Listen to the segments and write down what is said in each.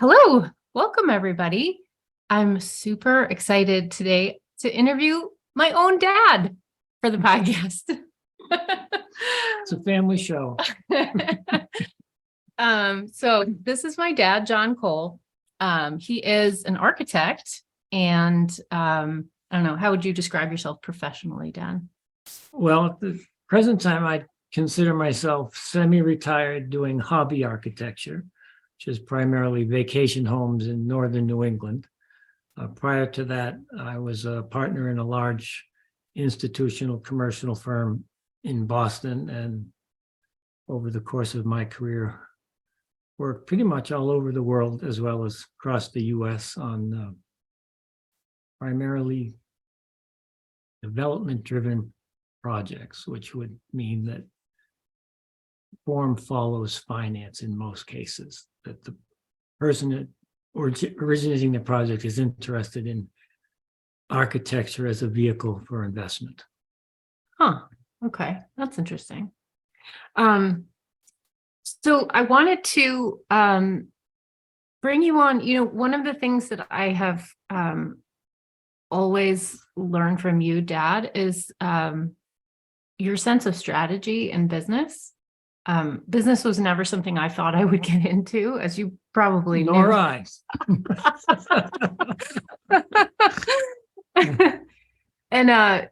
Hello, welcome everybody. I'm super excited today to interview my own dad for the podcast. It's a family show. So this is my dad, John Cole. He is an architect, and I don't know, how would you describe yourself professionally, Dan? Well, at the present time, I consider myself semi-retired doing hobby architecture, which is primarily vacation homes in northern New England. Prior to that, I was a partner in a large institutional commercial firm in Boston, and over the course of my career, worked pretty much all over the world as well as across the US on primarily development-driven projects, which would mean that form follows finance in most cases, that the person that originating the project is interested in architecture as a vehicle for investment. Huh. Okay, that's interesting. So I wanted to bring you on. One of the things that I have always learned from you, Dad, is your sense of strategy in business. Business was never something I thought I would get into, as you probably Nor knew. I. And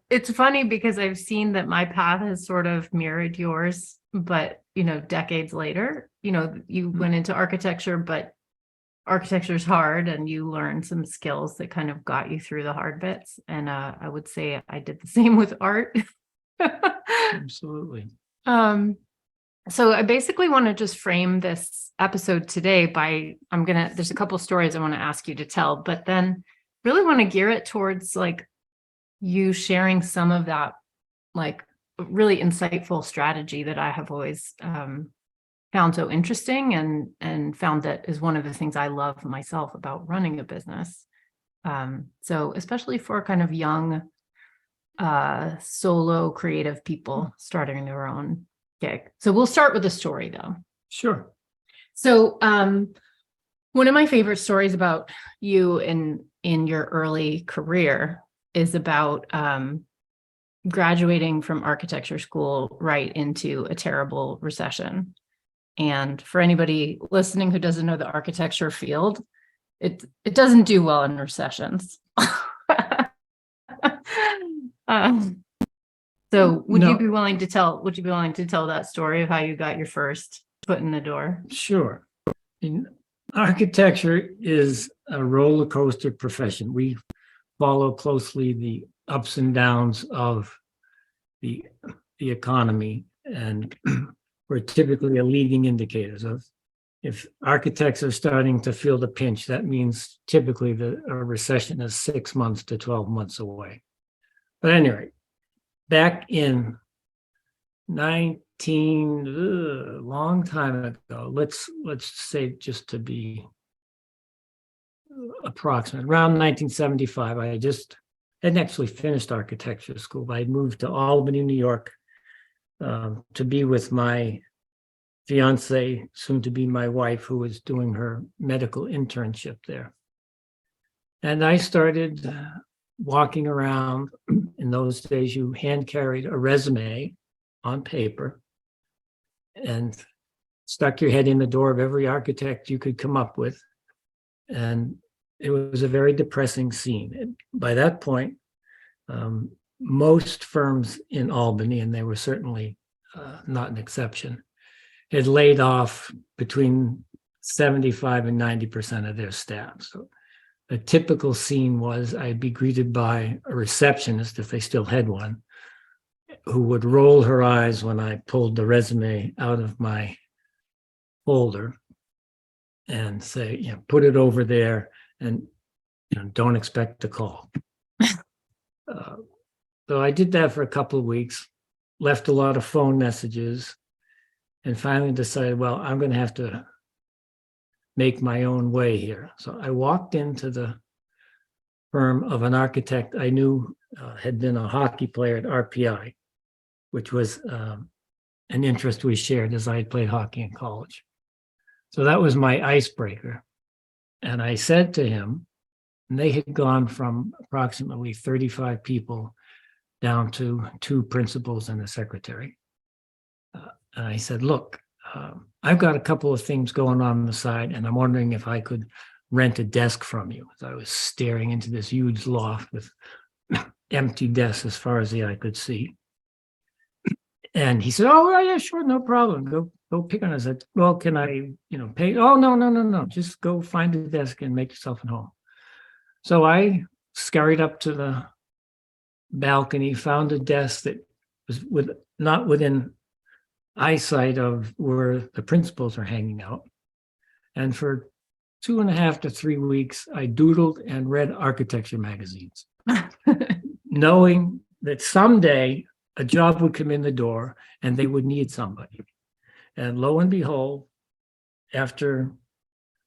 it's funny because I've seen that my path has sort of mirrored yours, but decades later, you went into architecture, but architecture is hard, and you learned some skills that kind of got you through the hard bits. And I would say I did the same with art. Absolutely. So I basically want to just frame this episode today by there's a couple stories I want to ask you to tell, but then really want to gear it towards like you sharing some of that like really insightful strategy that I have always found so interesting and found that is one of the things I love myself about running a business. So especially for kind of young solo creative people starting their own gig. So we'll start with a story though. Sure. So one of my favorite stories about you in your early career is about graduating from architecture school right into a terrible recession. And for anybody listening who doesn't know the architecture field, it doesn't do well in recessions. So would you be willing to tell that story of how you got your first foot in the door? Sure. Architecture is a roller coaster profession. We follow closely the ups and downs of the economy, and we're typically a leading indicator. So if architects are starting to feel the pinch, that means typically a recession is 6 months to 12 months away. But anyway, back in long time ago, let's say, just to be approximate, around 1975, I hadn't actually finished architecture school, but I'd moved to Albany, New York, to be with my fiance, soon to be my wife, who was doing her medical internship there. And I started walking around. In those days, you hand carried a resume on paper and stuck your head in the door of every architect you could come up with. And it was a very depressing scene. And by that point, most firms in Albany, and they were certainly not an exception, had laid off between 75 and 90% of their staff. So a typical scene was I'd be greeted by a receptionist, if they still had one, who would roll her eyes when I pulled the resume out of my folder and say, put it over there and don't expect a call. So I did that for a couple of weeks, left a lot of phone messages, and finally decided, well, I'm going to have to make my own way here. So I walked into the firm of an architect I knew had been a hockey player at RPI, which was an interest we shared as I had played hockey in college. So that was my icebreaker. And I said to him, and they had gone from approximately 35 people down to 2 principals and a secretary. And I said, look, I've got a couple of things going on the side, and I'm wondering if I could rent a desk from you. I was staring into this huge loft with empty desks as far as the eye could see. And he said, oh, yeah, sure, no problem. Go pick on it. I said, well, can I, pay? Oh, no. Just go find a desk and make yourself at home. So I scurried up to the balcony, found a desk that was not within eyesight of where the principals are hanging out. And for 2.5 to 3 weeks, I doodled and read architecture magazines, knowing that someday a job would come in the door and they would need somebody. And lo and behold, after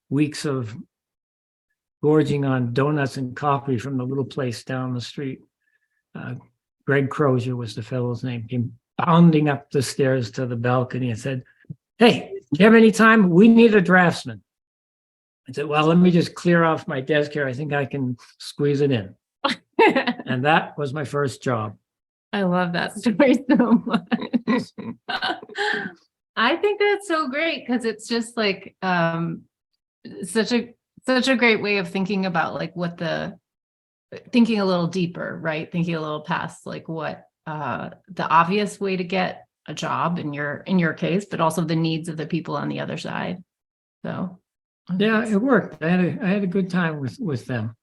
weeks of gorging on donuts and coffee from the little place down the street, Greg Crozier was the fellow's name, came bounding up the stairs to the balcony and said, hey, do you have any time? We need a draftsman. I said, well, let me just clear off my desk here. I think I can squeeze it in. And that was my first job. I love that story so much. I think that's so great because it's just like such a great way of thinking about like thinking a little deeper, right? Thinking a little past like what the obvious way to get a job in your case, but also the needs of the people on the other side. So yeah, it worked. I had a good time with them.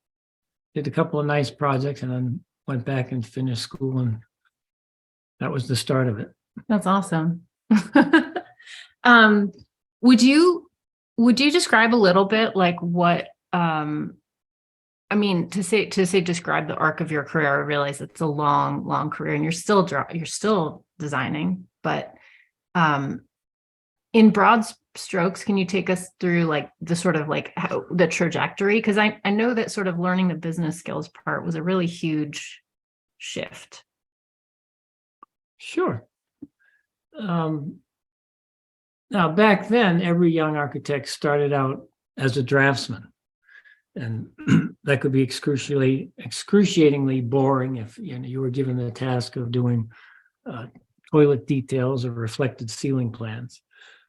Did a couple of nice projects and then went back and finished school, and that was the start of it. That's awesome. Would you describe a little bit like what I mean, to say describe the arc of your career? I realize it's a long career and you're still designing, but in broad strokes, can you take us through like the sort of like how the trajectory? Because I know that sort of learning the business skills part was a really huge shift. Sure. Now, back then, every young architect started out as a draftsman. And that could be excruciatingly boring if you were given the task of doing toilet details or reflected ceiling plans.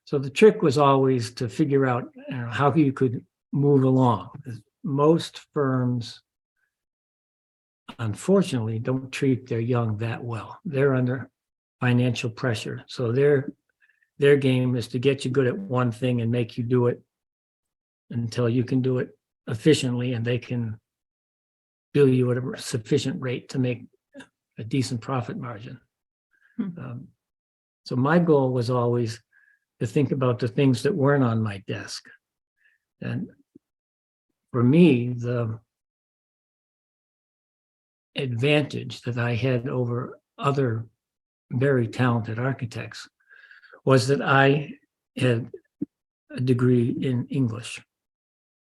So the trick was always to figure out how you could move along. Most firms, unfortunately, don't treat their young that well. They're under financial pressure. So their game is to get you good at one thing and make you do it until you can do it efficiently, and they can bill you at a sufficient rate to make a decent profit margin. So my goal was always to think about the things that weren't on my desk. And for me, the advantage that I had over other very talented architects was that I had a degree in English.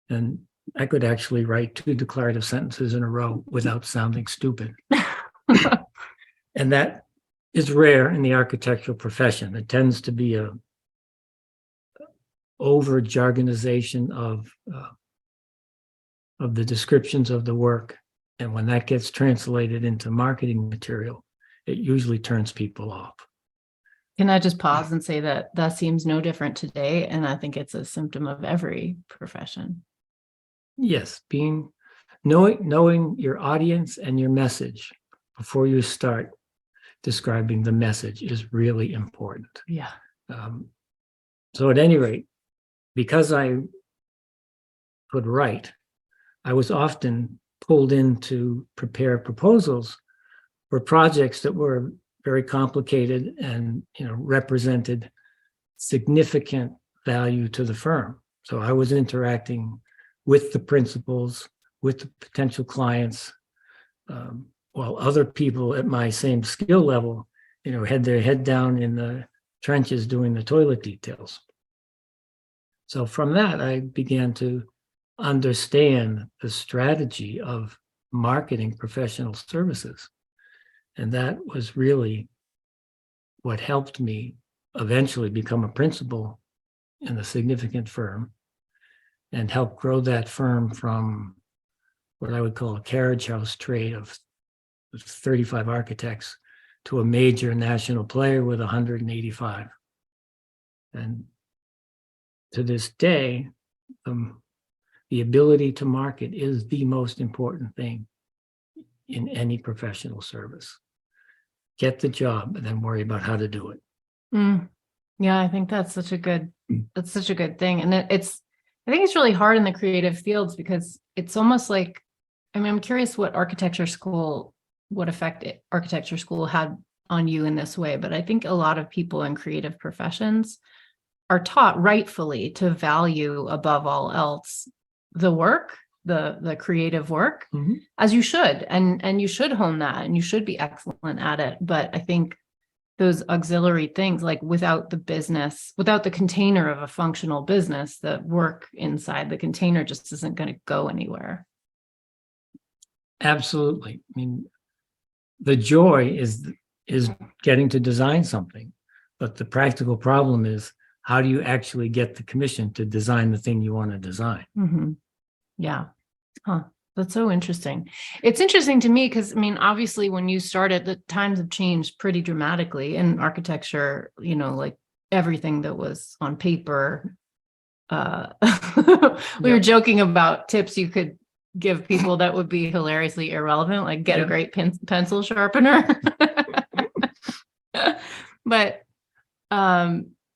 And I could actually write 2 declarative sentences in a row without sounding stupid. And that is rare in the architectural profession. It tends to be a over jargonization of the descriptions of the work. And when that gets translated into marketing material, it usually turns people off. Can I just pause and say that seems no different today? And I think it's a symptom of every profession. Yes, knowing your audience and your message before you start describing the message is really important. Yeah. So at any rate, because I could write, I was often pulled in to prepare proposals for projects that were very complicated and represented significant value to the firm. So I was interacting with the principals, with the potential clients, while other people at my same skill level, had their head down in the trenches doing the toilet details. So from that, I began to understand the strategy of marketing professional services. And that was really what helped me eventually become a principal in a significant firm. and helped grow that firm from what I would call a carriage house trade of 35 architects to a major national player with 185. And to this day, the ability to market is the most important thing in any professional service. Get the job and then worry about how to do it. Yeah, I think that's such a good thing. And I think it's really hard in the creative fields because it's almost like, I mean, I'm curious what effect architecture school had on you in this way. But I think a lot of people in creative professions are taught rightfully to value above all else the work, the creative work, as you should, and you should hone that and you should be excellent at it. But I think those auxiliary things, like without the container of a functional business, the work inside the container just isn't going to go anywhere. Absolutely. I mean, the joy is getting to design something, but the practical problem is, how do you actually get the commission to design the thing you want to design? Yeah. That's so interesting. It's interesting to me because, I mean, obviously when you started, the times have changed pretty dramatically in architecture, like everything that was on paper. We were joking about tips you could give people that would be hilariously irrelevant, like get a great pencil sharpener. But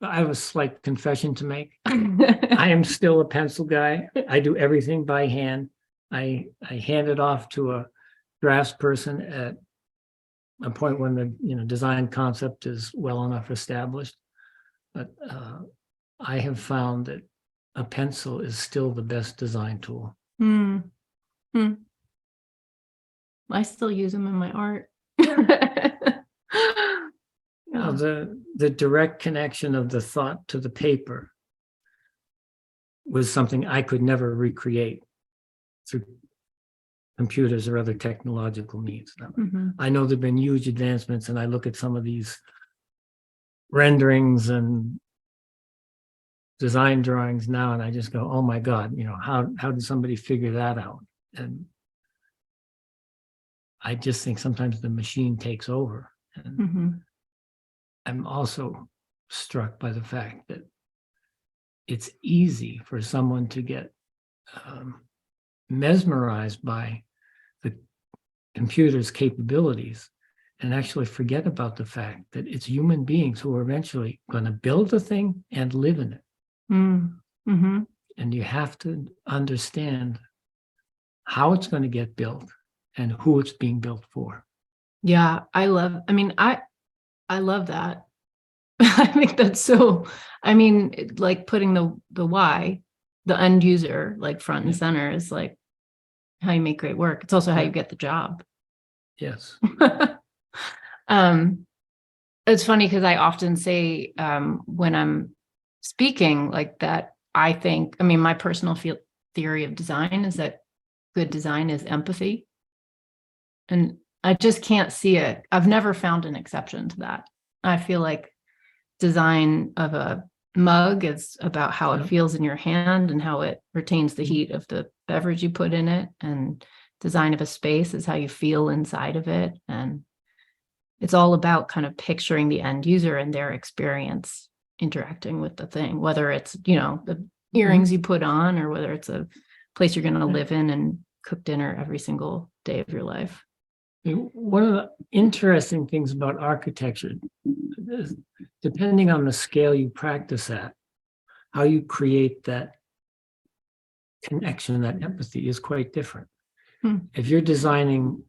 I have a slight confession to make. I am still a pencil guy. I do everything by hand. I hand it off to a drafts person at a point when the design concept is well enough established. But I have found that a pencil is still the best design tool. I still use them in my art. The direct connection of the thought to the paper was something I could never recreate through computers or other technological means. I know there've been huge advancements, and I look at some of these renderings and design drawings now, and I just go, oh my God, how did somebody figure that out? And I just think sometimes the machine takes over. And I'm also struck by the fact that it's easy for someone to get mesmerized by the computer's capabilities and actually forget about the fact that it's human beings who are eventually going to build the thing and live in it. And you have to understand how it's going to get built and who it's being built for. Yeah, I love that. I think that's so, like putting the why, the end user, like front and center is like how you make great work. It's also how you get the job. Yes. It's funny because I often say when I'm speaking like that, I think, my personal theory of design is that good design is empathy. And I just can't see it. I've never found an exception to that. I feel like design of a mug is about how it feels in your hand and how it retains the heat of the beverage you put in it. And design of a space is how you feel inside of it. And it's all about kind of picturing the end user and their experience interacting with the thing, whether it's, the earrings you put on, or whether it's a place you're going to live in and cook dinner every single day of your life. One of the interesting things about architecture is, depending on the scale you practice at, how you create that connection, that empathy is quite different. If you're designing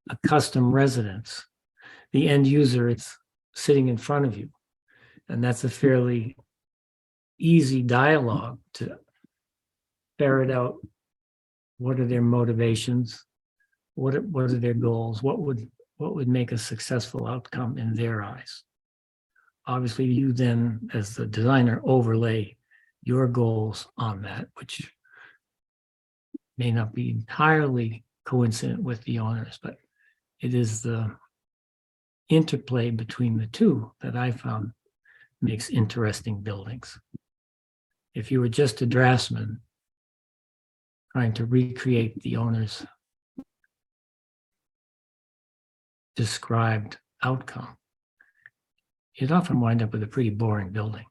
a custom residence, the end user is sitting in front of you, and that's a fairly easy dialogue to ferret out what are their motivations, what are their goals, what would make a successful outcome in their eyes. Obviously, you then, as the designer, overlay your goals on that, which may not be entirely coincident with the owners, but it is the interplay between the two that I found makes interesting buildings. If you were just a draftsman, trying to recreate the owner's described outcome, you'd often wind up with a pretty boring building.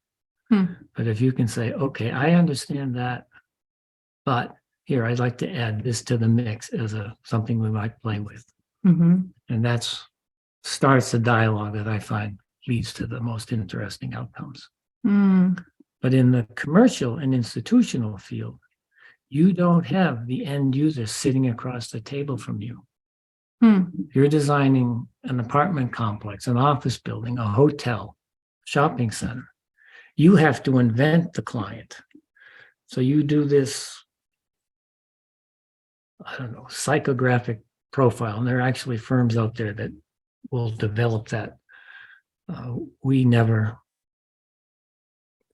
But if you can say, okay, I understand that, but here, I'd like to add this to the mix as something we might play with. Mhm. And that's starts a dialogue that I find leads to the most interesting outcomes. Mm. But in the commercial and institutional field, you don't have the end user sitting across the table from you. You're designing an apartment complex, an office building, a hotel, shopping center. You have to invent the client. So you do this, I don't know, psychographic profile. And there are actually firms out there that will develop that. We never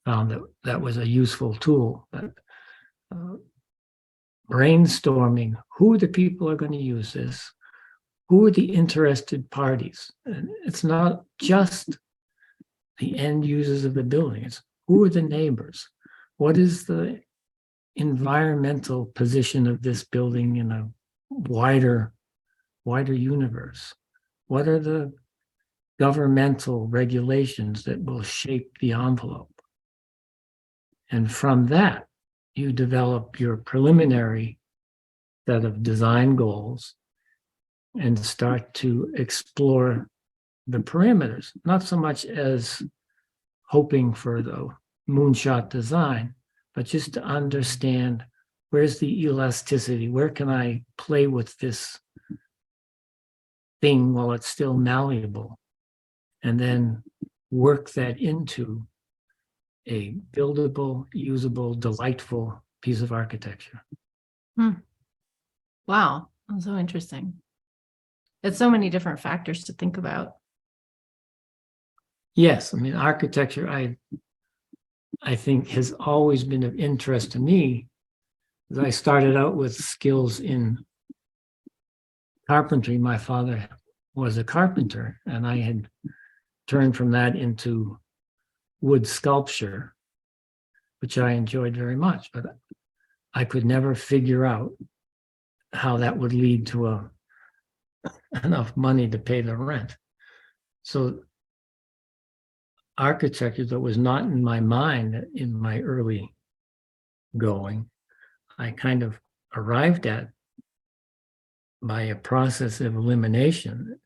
found that that was a useful tool. But brainstorming who the people are going to use this, who are the interested parties. And it's not just the end users of the building. It's who are the neighbors? What is the environmental position of this building in a wider universe? What are the governmental regulations that will shape the envelope? And from that, you develop your preliminary set of design goals and start to explore the parameters, not so much as hoping for the moonshot design, but just to understand where's the elasticity, where can I play with this thing while it's still malleable, and then work that into a buildable, usable, delightful piece of architecture. Wow, that's so interesting. It's so many different factors to think about. Yes, I mean, architecture, I think has always been of interest to me. As I started out with skills in carpentry, my father was a carpenter, and I had turned from that into wood sculpture, which I enjoyed very much, but I could never figure out how that would lead to enough money to pay the rent. So architecture that was not in my mind in my early going, I kind of arrived at by a process of elimination.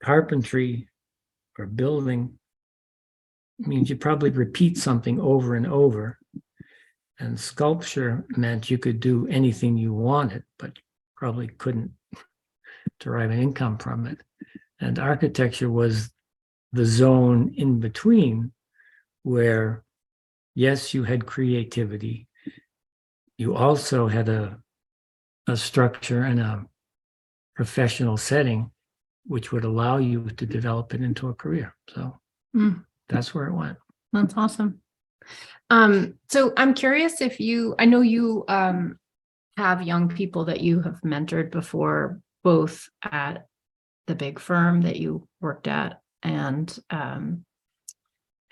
Carpentry or building means you probably repeat something over and over. And sculpture meant you could do anything you wanted, but probably couldn't derive an income from it. And architecture was the zone in between where, yes, you had creativity. You also had a structure and a professional setting, which would allow you to develop it into a career. So that's where it went. That's awesome. So I'm curious if I know you have young people that you have mentored before, both at the big firm that you worked at and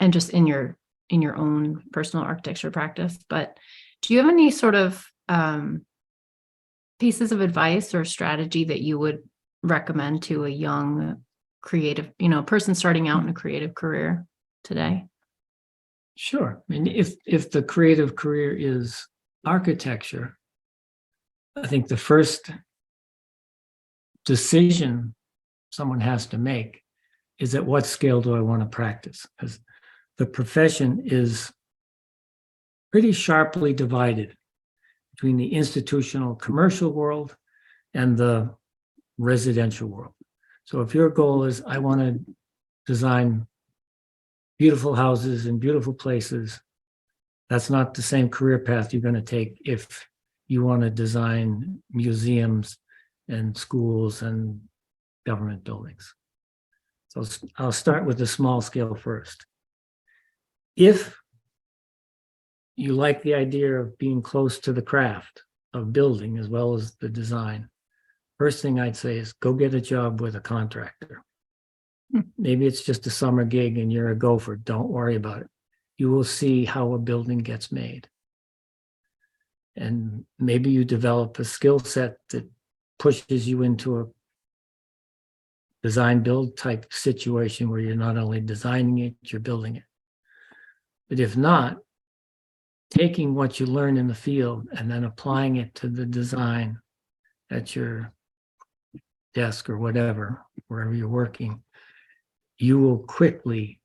just in your own personal architecture practice. But do you have any sort of pieces of advice or strategy that you would recommend to a young creative, person starting out in a creative career today? Sure. I mean, if the creative career is architecture, I think the first decision someone has to make is at what scale do I want to practice? Because the profession is pretty sharply divided between the institutional commercial world and the residential world. So if your goal is, I want to design beautiful houses in beautiful places, that's not the same career path you're going to take if you want to design museums and schools and government buildings. So I'll start with the small scale first. If you like the idea of being close to the craft of building as well as the design, first thing I'd say is go get a job with a contractor. Maybe it's just a summer gig and you're a gopher. Don't worry about it. You will see how a building gets made. And maybe you develop a skill set that pushes you into a design build type situation where you're not only designing it, you're building it. But if not, taking what you learn in the field and then applying it to the design at your desk or whatever, wherever you're working, you will quickly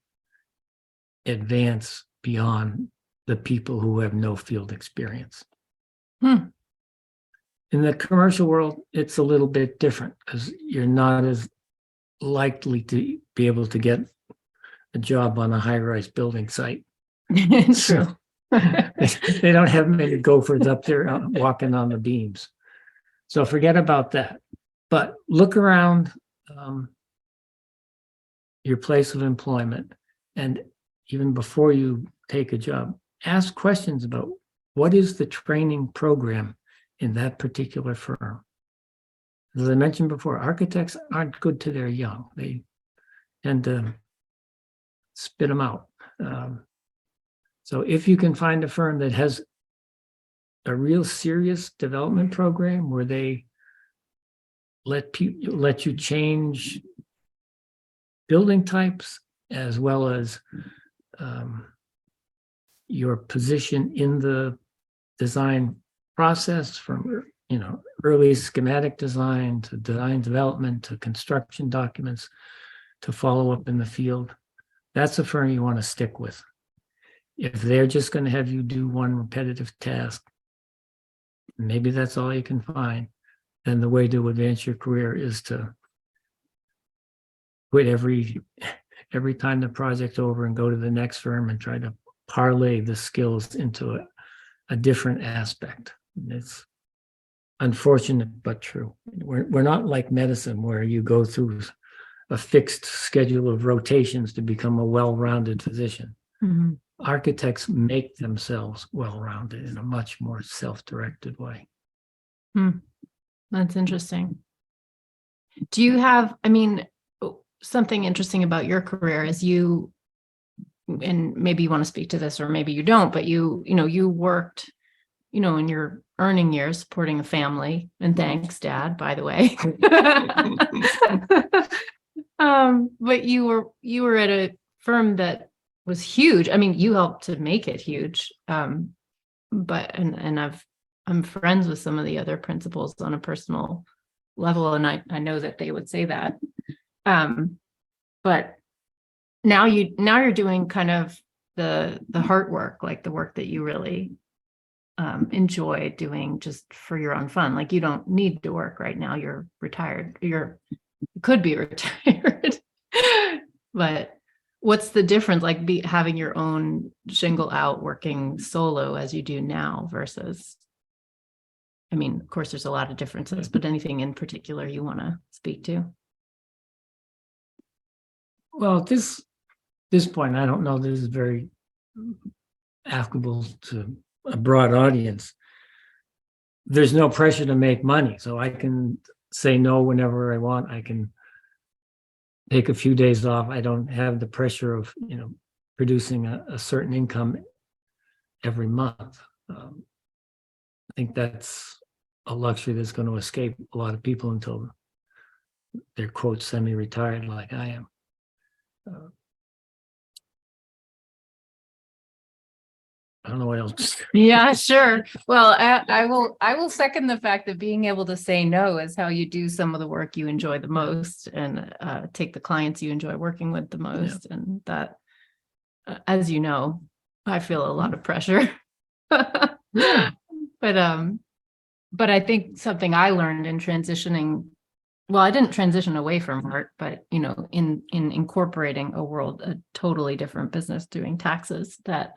advance beyond the people who have no field experience. In the commercial world, it's a little bit different because you're not as likely to be able to get a job on a high-rise building site. True. They don't have many gophers up there walking on the beams. So forget about that. But look around your place of employment, and even before you take a job, ask questions about what is the training program in that particular firm. As I mentioned before, architects aren't good to their young. They tend to spit them out. So if you can find a firm that has a real serious development program where they let you change building types as well as your position in the design process, from early schematic design to design development to construction documents to follow up in the field, that's a firm you want to stick with. If they're just going to have you do one repetitive task, maybe that's all you can find, then the way to advance your career is to quit every time the project's over and go to the next firm and try to parlay the skills into a different aspect. It's unfortunate but true. We're not like medicine where you go through a fixed schedule of rotations to become a well-rounded physician. Mm-hmm. Architects make themselves well-rounded in a much more self-directed way. That's interesting. Do you have, something interesting about your career is you, and maybe you want to speak to this or maybe you don't, but you worked, in your earning years supporting a family, and thanks, Dad, by the way. But you were at a firm that was huge. You helped to make it huge. I'm friends with some of the other principals on a personal level, and I know that they would say that. But now you're doing kind of the heart work, like the work that you really enjoy doing just for your own fun. Like you don't need to work right now. You're retired. You could be retired. But what's the difference, like having your own shingle out, working solo as you do now versus, of course, there's a lot of differences, but anything in particular you want to speak to? Well, at this point, I don't know this is very applicable to a broad audience. There's no pressure to make money, so I can say no whenever I want. I can take a few days off. I don't have the pressure of producing a certain income every month. I think that's a luxury that's going to escape a lot of people until they're, quote, semi-retired like I am. I don't know what else. Yeah, sure. Well, I will second the fact that being able to say no is how you do some of the work you enjoy the most, and take the clients you enjoy working with the most. Yeah. And that, as you know, I feel a lot of pressure. Yeah. But I think something I learned in transitioning, well, I didn't transition away from art, but in incorporating a totally different business doing taxes, that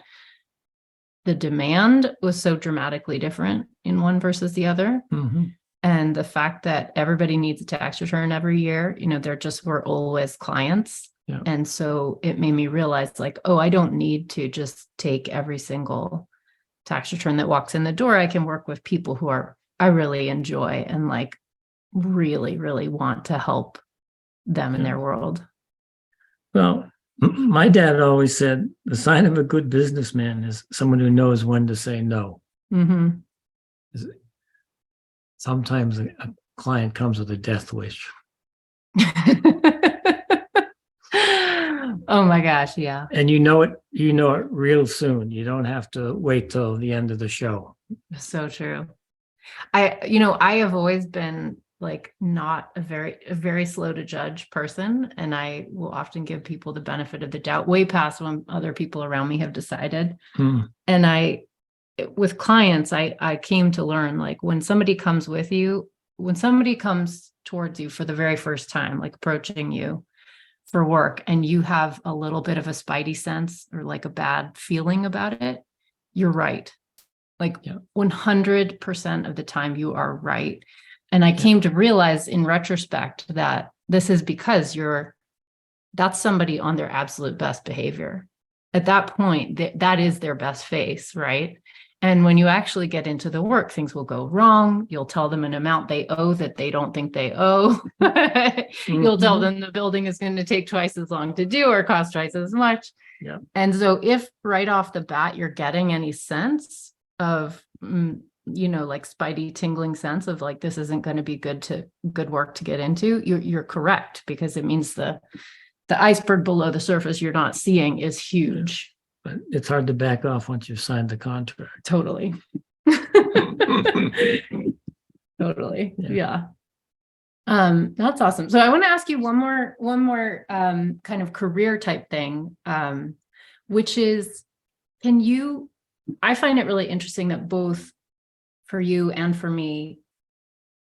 the demand was so dramatically different in one versus the other. Mm-hmm. And the fact that everybody needs a tax return every year, there just were always clients. Yeah. And so it made me realize, like, oh, I don't need to just take every single tax return that walks in the door. I can work with people who I really enjoy and like really, really want to help them in their world. Well, my dad always said the sign of a good businessman is someone who knows when to say no. Mm-hmm. Sometimes a client comes with a death wish. Oh my gosh, yeah. And you know it real soon. You don't have to wait till the end of the show. So true. I have always been like not a very slow to judge person. And I will often give people the benefit of the doubt way past when other people around me have decided. And with clients, I came to learn, like, when somebody comes towards you for the very first time, like approaching you for work, and you have a little bit of a spidey sense or like a bad feeling about it, you're right. Like 100% of the time you are right. And I came to realize in retrospect that this is because that's somebody on their absolute best behavior. At that point, that is their best face, right? And when you actually get into the work, things will go wrong. You'll tell them an amount they owe that they don't think they owe. You'll tell them the building is going to take twice as long to do or cost twice as much. Yeah. And so if right off the bat, you're getting any sense of, like spidey tingling sense of like, this isn't going to be good work to get into, you're correct, because it means the iceberg below the surface you're not seeing is huge. But it's hard to back off once you've signed the contract. Totally. Totally. Yeah. That's awesome. So I want to ask you one more kind of career type thing, which is, I find it really interesting that both for you and for me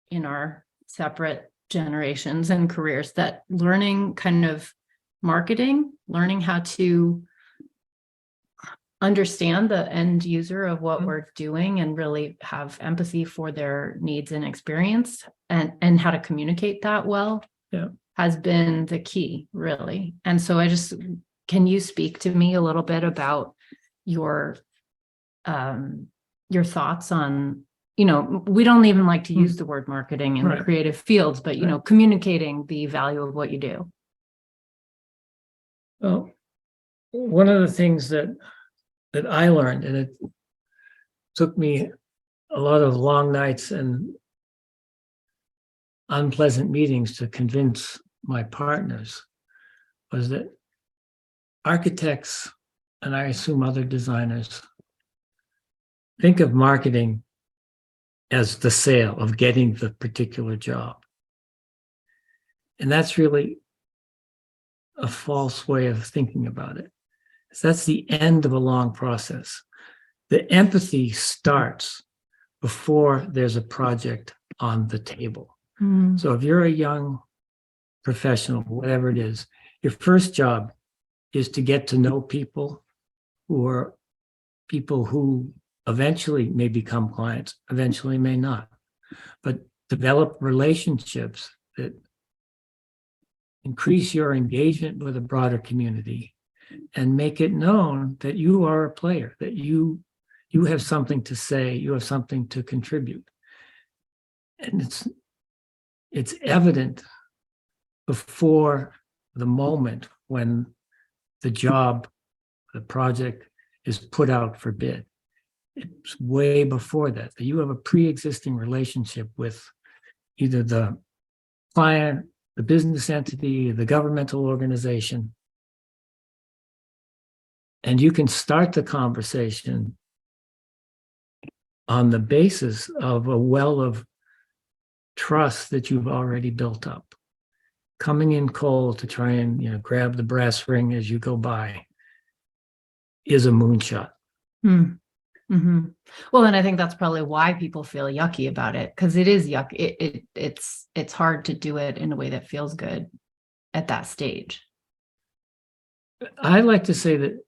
in our separate generations and careers, that learning kind of marketing, learning how to understand the end user of what we're doing and really have empathy for their needs and experience and how to communicate that well has been the key, really. And so can you speak to me a little bit about your thoughts on, we don't even like to use the word marketing in the creative fields, but, communicating the value of what you do. Well, one of the things that I learned, and it took me a lot of long nights and unpleasant meetings to convince my partners, was that architects, and I assume other designers, think of marketing as the sale of getting the particular job. And that's really a false way of thinking about it. That's the end of a long process. The empathy starts before there's a project on the table. So if you're a young professional, whatever it is, your first job is to get to know people who eventually may become clients, eventually may not, but develop relationships that increase your engagement with a broader community and make it known that you are a player, that you have something to say, you have something to contribute. And it's evident before the moment when the project is put out for bid. It's way before that you have a pre-existing relationship with either the client, the business entity, the governmental organization. And you can start the conversation on the basis of a well of trust that you've already built up. Coming in cold to try and grab the brass ring as you go by is a moonshot. Mm-hmm. Well, and I think that's probably why people feel yucky about it, because it is yuck. It's hard to do it in a way that feels good at that stage. I like to say that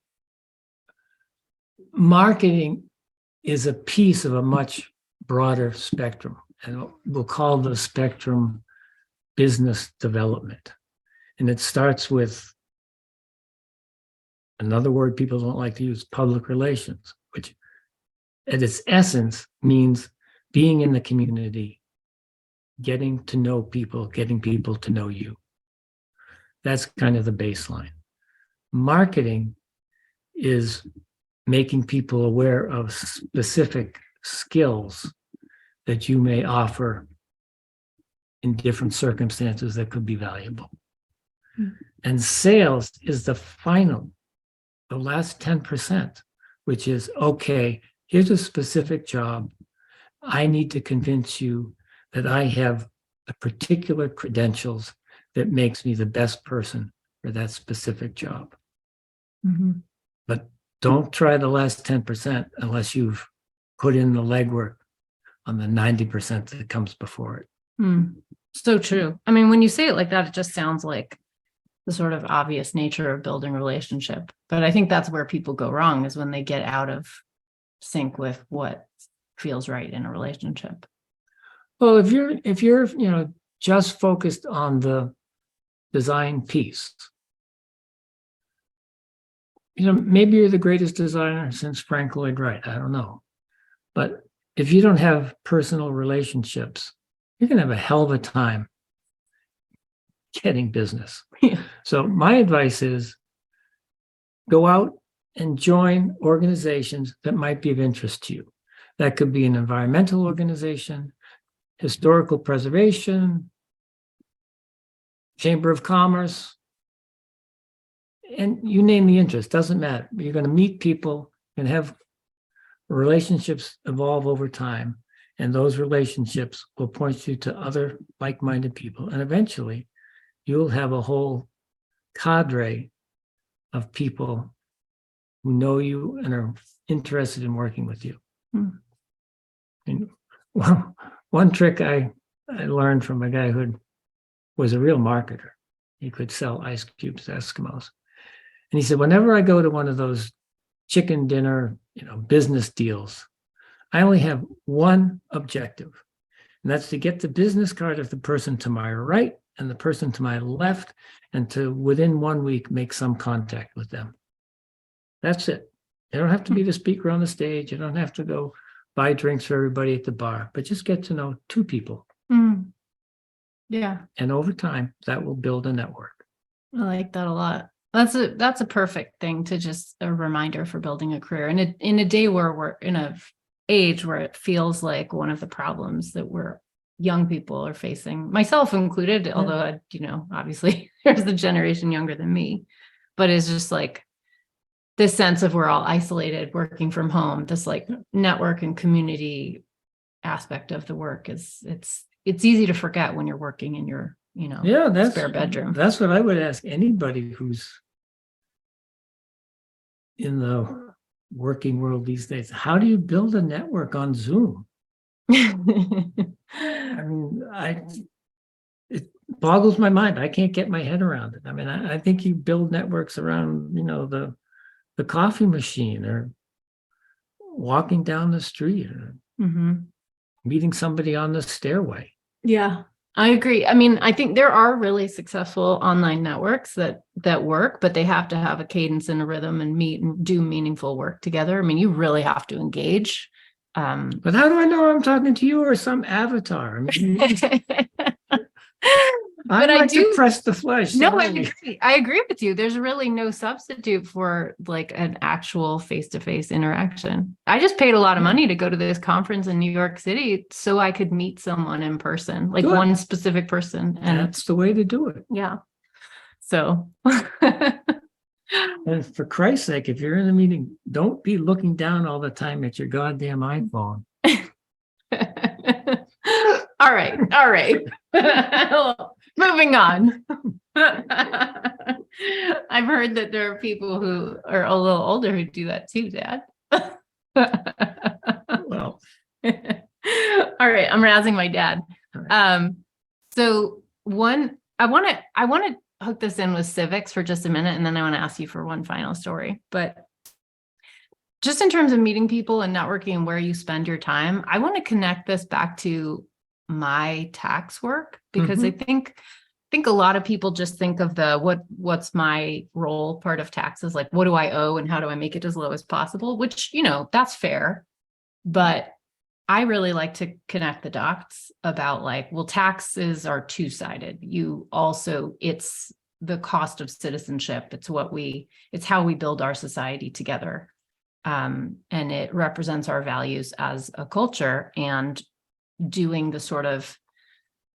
marketing is a piece of a much broader spectrum, and we'll call the spectrum business development. And it starts with another word people don't like to use, public relations, which at its essence means being in the community, getting to know people, getting people to know you. That's kind of the baseline. Marketing is making people aware of specific skills that you may offer in different circumstances that could be valuable. And sales is the last 10%, which is, okay, here's a specific job. I need to convince you that I have the particular credentials that makes me the best person for that specific job. Mhm. But don't try the last 10% unless you've put in the legwork on the 90% that comes before it. So true. I mean, when you say it like that, it just sounds like the sort of obvious nature of building a relationship. But I think that's where people go wrong, is when they get out of sync with what feels right in a relationship. Well, if you're just focused on the design piece, maybe you're the greatest designer since Frank Lloyd Wright. I don't know. But if you don't have personal relationships, you're going to have a hell of a time getting business. Yeah. So my advice is go out and join organizations that might be of interest to you. That could be an environmental organization, historical preservation, Chamber of Commerce, and you name the interest, doesn't matter. You're going to meet people and have relationships evolve over time, and those relationships will point you to other like-minded people. And eventually you'll have a whole cadre of people who know you and are interested in working with you. And one trick I learned from a guy who was a real marketer. He could sell ice cubes to Eskimos. And he said, whenever I go to one of those chicken dinner, business deals, I only have one objective, and that's to get the business card of the person to my right and the person to my left, and to within 1 week make some contact with them. That's it. You don't have to be the speaker on the stage. You don't have to go buy drinks for everybody at the bar, but just get to know two people. Yeah. And over time, that will build a network. I like that a lot. That's a perfect thing, to just a reminder for building a career. And in a day where we're in a age where it feels like one of the problems that young people are facing, myself included, although, obviously there's the generation younger than me, but it's just like this sense of we're all isolated, working from home, this like network and community aspect of the work it's easy to forget when you're working in your, spare bedroom. That's what I would ask anybody who's in the working world these days. How do you build a network on Zoom? I mean, it boggles my mind. I can't get my head around it. I mean, I think you build networks around, the coffee machine, or walking down the street, or meeting somebody on the stairway. Yeah, I agree. I mean, I think there are really successful online networks that work, but they have to have a cadence and a rhythm and meet and do meaningful work together. I mean, you really have to engage. But how do I know I'm talking to you or some avatar? I mean, but I like to press the flesh. No, I agree with you. There's really no substitute for like an actual face-to-face interaction. I just paid a lot of money to go to this conference in New York City so I could meet someone in person, like one specific person. And that's the way to do it. Yeah. So. And for Christ's sake, if you're in a meeting, don't be looking down all the time at your goddamn iPhone. All right. Moving on. I've heard that there are people who are a little older who do that too, Dad. Well. All right, I'm razzing my dad. So I want to hook this in with civics for just a minute, and then I want to ask you for one final story. But just in terms of meeting people and networking and where you spend your time, I want to connect this back to my tax work, because I think a lot of people just think of what's my role part of taxes, like what do I owe and how do I make it as low as possible, which, that's fair. But I really like to connect the dots about like, well, taxes are two-sided. It's the cost of citizenship. It's how we build our society together. And it represents our values as a culture. And doing the sort of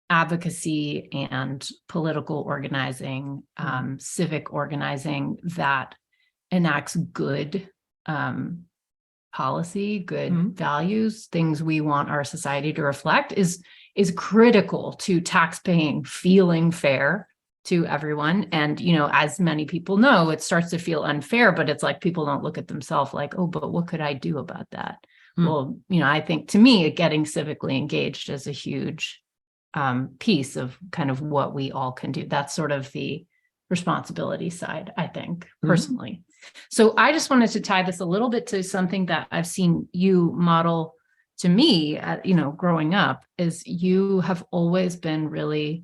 advocacy and political organizing, civic organizing that enacts good policy, good values, things we want our society to reflect is critical to tax-paying feeling fair to everyone. And, as many people know, it starts to feel unfair, but it's like people don't look at themselves like, oh, but what could I do about that? Well, I think to me, getting civically engaged is a huge piece of kind of what we all can do. That's sort of the responsibility side, I think, personally. So I just wanted to tie this a little bit to something that I've seen you model to me, growing up, is you have always been really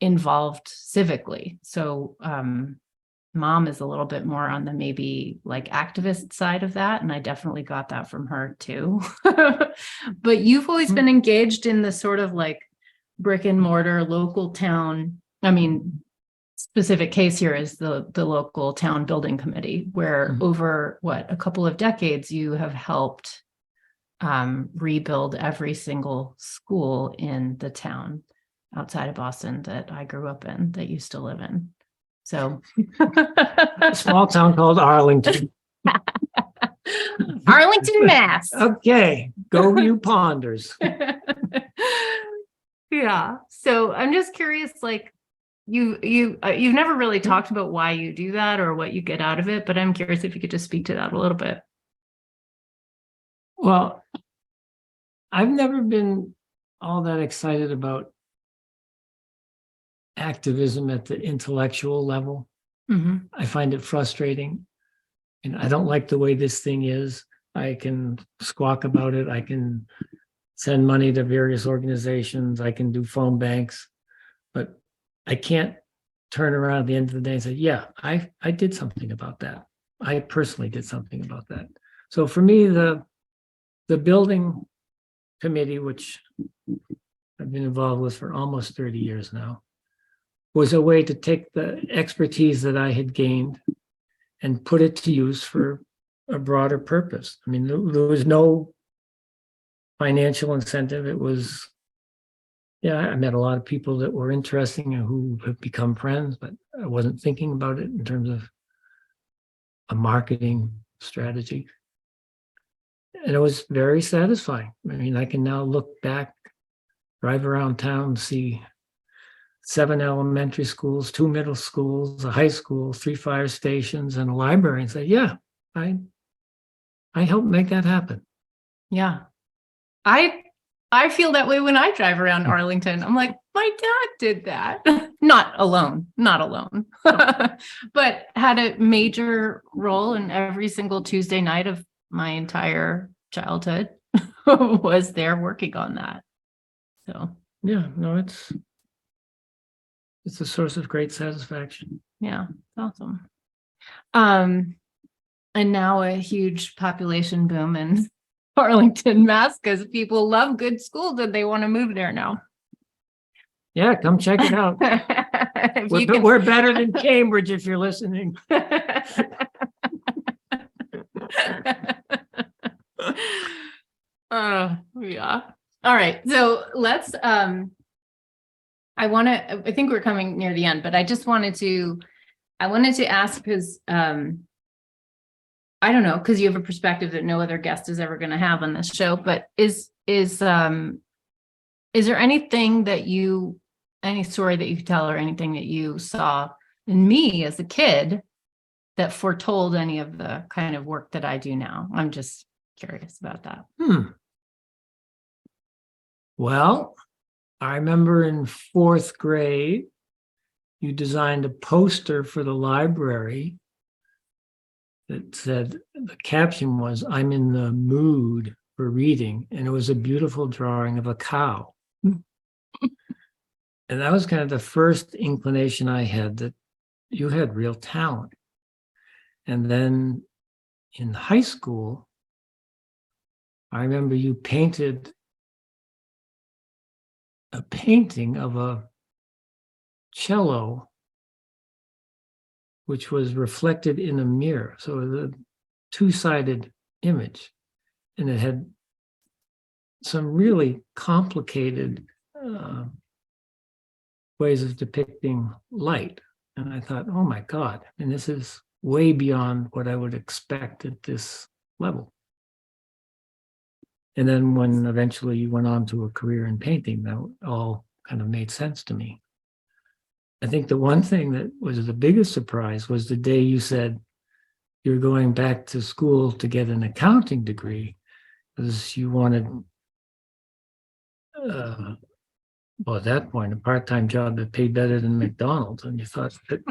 involved civically. So mom is a little bit more on the maybe like activist side of that. And I definitely got that from her too. But you've always been engaged in the sort of like brick and mortar local town. I mean, specific case here is the local town building committee, where over a couple of decades, you have helped rebuild every single school in the town outside of Boston that I grew up in, that you still live in. So A small town called Arlington. Arlington, Mass. Okay, go you ponders. Yeah. So I'm just curious, like you've never really talked about why you do that or what you get out of it, but I'm curious if you could just speak to that a little bit. Well, I've never been all that excited about activism at the intellectual level. I find it frustrating, and I don't like the way this thing is. I can squawk about it. I can send money to various organizations. I can do phone banks, but I can't turn around at the end of the day and say, yeah, I did something about that. I personally did something about that. So for me, the building committee, which I've been involved with for almost 30 years now, was a way to take the expertise that I had gained and put it to use for a broader purpose. I mean, there was no financial incentive. It was, I met a lot of people that were interesting and who have become friends, but I wasn't thinking about it in terms of a marketing strategy. And it was very satisfying. I mean, I can now look back, drive around town, see 7 elementary schools, 2 middle schools, a high school, 3 fire stations, and a library, and say, yeah, I helped make that happen. Yeah. I feel that way when I drive around Arlington. I'm like, my dad did that. Not alone, but had a major role in every single Tuesday night of my entire childhood. Was there working on that. So yeah, no, it's a source of great satisfaction. Yeah, awesome. And now a huge population boom in Arlington, Mass, because people love good schools and they want to move there now. Yeah, come check it out. We're better than Cambridge if you're listening. Yeah. All right. So let's I think we're coming near the end, but I wanted to ask, because I don't know, because you have a perspective that no other guest is ever going to have on this show, but is there anything any story that you could tell, or anything that you saw in me as a kid that foretold any of the kind of work that I do now? I'm just curious about that. Well, I remember in 4th grade, you designed a poster for the library that said, the caption was, "I'm in the mood for reading." And it was a beautiful drawing of a cow. And that was kind of the first inclination I had that you had real talent. And then in high school, I remember you painted a painting of a cello, which was reflected in a mirror. So it was a 2-sided image, and it had some really complicated ways of depicting light. And I thought, oh my God, and this is way beyond what I would expect at this level. And then when eventually you went on to a career in painting, that all kind of made sense to me. I think the one thing that was the biggest surprise was the day you said you're going back to school to get an accounting degree because you wanted, well, at that point, a part-time job that paid better than McDonald's. And you thought that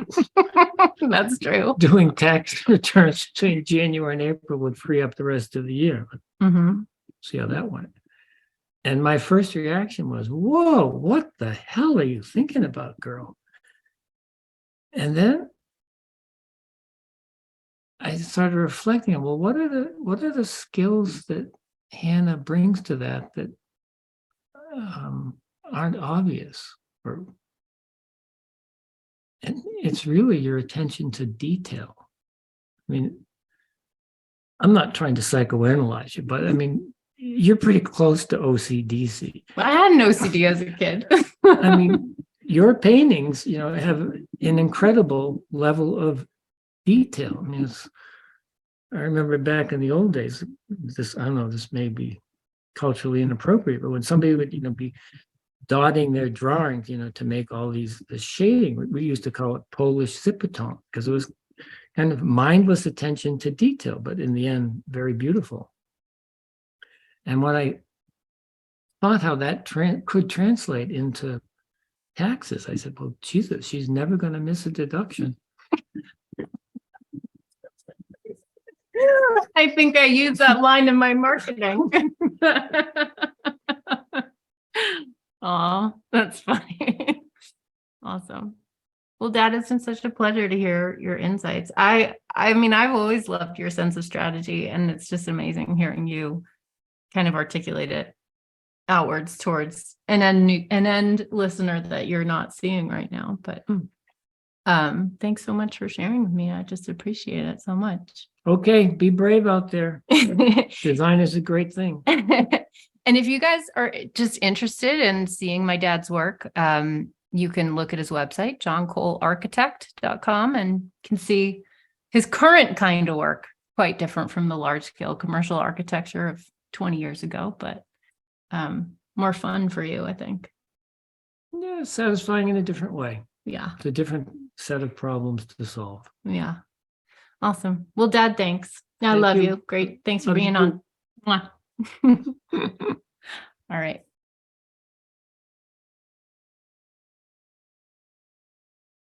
That's true. doing tax returns between January and April would free up the rest of the year. Mm-hmm. See how that went. And my first reaction was, whoa, what the hell are you thinking about, girl? And then I started reflecting on, well, what are the skills that Hannah brings to that aren't obvious? And it's really your attention to detail. I mean, I'm not trying to psychoanalyze you, but I mean, you're pretty close to OCDC. I had an OCD as a kid. I mean, your paintings, have an incredible level of detail. I mean, I remember back in the old days, I don't know, this may be culturally inappropriate, but when somebody would, be dotting their drawings, to make all the shading, we used to call it Polish zippotone, because it was kind of mindless attention to detail, but in the end, very beautiful. And when I thought how that could translate into taxes, I said, well, Jesus, she's never going to miss a deduction. I think I used that line in my marketing. Aw, that's funny. Awesome. Well, Dad, it's been such a pleasure to hear your insights. I mean, I've always loved your sense of strategy, and it's just amazing hearing you kind of articulate it outwards towards an end listener that you're not seeing right now. But thanks so much for sharing with me. I just appreciate it so much. Okay, be brave out there. Design is a great thing. And if you guys are just interested in seeing my dad's work, you can look at his website, johncolearchitect.com, and can see his current kind of work, quite different from the large scale commercial architecture of 20 years ago, but more fun for you, I think. Yeah, satisfying in a different way. Yeah. It's a different set of problems to solve. Yeah. Awesome. Well, Dad, thanks. I Thank love you. you. Great. Thanks for Love you being on. Mwah. All right.